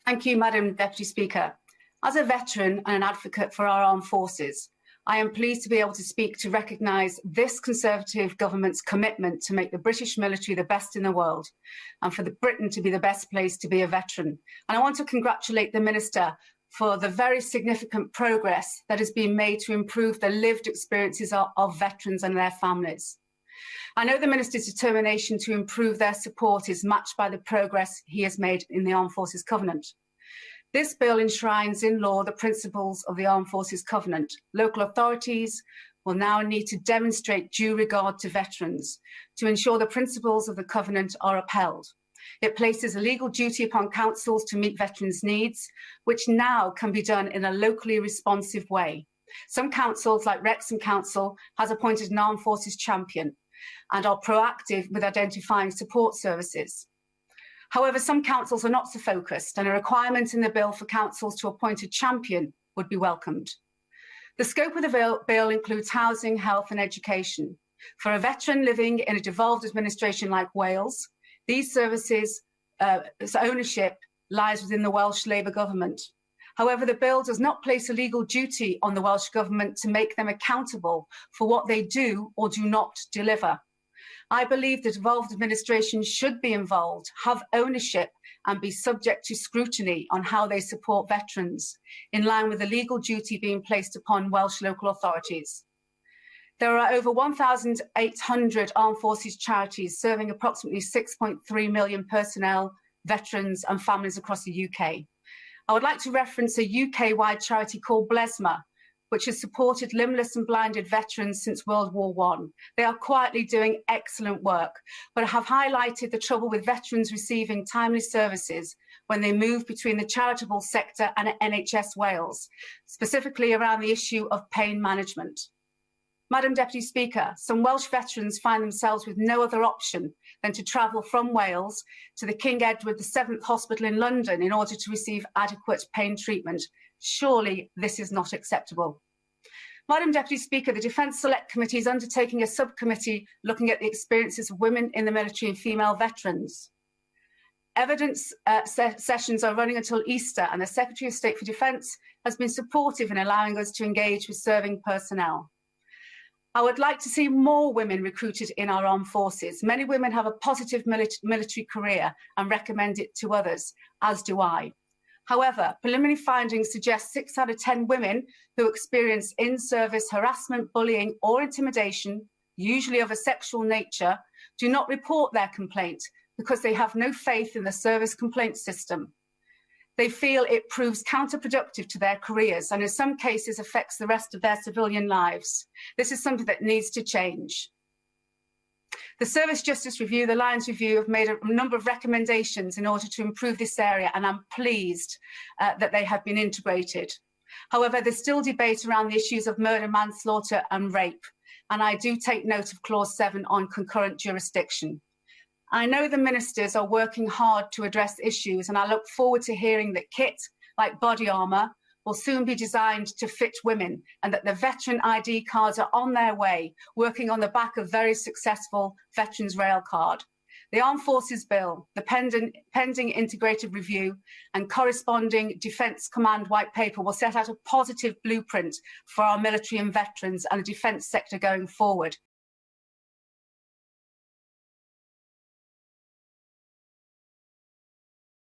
Thank you, Madam Deputy Speaker. As a veteran and an advocate for our armed forces, I am pleased to be able to speak to recognise this Conservative government's commitment to make the British military the best in the world and for Britain to be the best place to be a veteran. And I want to congratulate the Minister for the very significant progress that has been made to improve the lived experiences of veterans and their families. I know the Minister's determination to improve their support is matched by the progress he has made in the Armed Forces Covenant. This bill enshrines in law the principles of the Armed Forces Covenant. Local authorities will now need to demonstrate due regard to veterans to ensure the principles of the Covenant are upheld. It places a legal duty upon councils to meet veterans' needs, which now can be done in a locally responsive way. Some councils, like Wrexham Council, has appointed an Armed Forces champion and are proactive with identifying support services. However, some councils are not so focused, and a requirement in the bill for councils to appoint a champion would be welcomed. The scope of the bill includes housing, health and education. For a veteran living in a devolved administration like Wales, these services' ownership lies within the Welsh Labour government. However, the bill does not place a legal duty on the Welsh government to make them accountable for what they do or do not deliver. I believe the devolved administration should be involved, have ownership and be subject to scrutiny on how they support veterans, in line with the legal duty being placed upon Welsh local authorities. There are over 1,800 armed forces charities serving approximately 6.3 million personnel, veterans and families across the UK. I would like to reference a UK-wide charity called Blesma, which has supported limbless and blinded veterans since World War I. They are quietly doing excellent work, but have highlighted the trouble with veterans receiving timely services when they move between the charitable sector and NHS Wales, specifically around the issue of pain management. Madam Deputy Speaker, some Welsh veterans find themselves with no other option than to travel from Wales to the King Edward VII Hospital in London in order to receive adequate pain treatment. Surely this is not acceptable. Madam Deputy Speaker, the Defence Select Committee is undertaking a subcommittee looking at the experiences of women in the military and female veterans. Evidence sessions are running until Easter, and the Secretary of State for Defence has been supportive in allowing us to engage with serving personnel. I would like to see more women recruited in our armed forces. Many women have a positive military career and recommend it to others, as do I. However, preliminary findings suggest 6 out of 10 women who experience in-service harassment, bullying or intimidation, usually of a sexual nature, do not report their complaint because they have no faith in the service complaint system. They feel it proves counterproductive to their careers and in some cases affects the rest of their civilian lives. This is something that needs to change. The Service Justice Review, the Lions Review, have made a number of recommendations in order to improve this area, and I'm pleased that they have been integrated. However, there's still debate around the issues of murder, manslaughter and rape, and I do take note of Clause 7 on concurrent jurisdiction. I know the ministers are working hard to address issues, and I look forward to hearing that kit, like body armour, will soon be designed to fit women, and that the veteran ID cards are on their way, working on the back of very successful Veterans Rail Card. The Armed Forces Bill, the pending integrated review and corresponding Defence Command White Paper will set out a positive blueprint for our military and veterans and the defence sector going forward.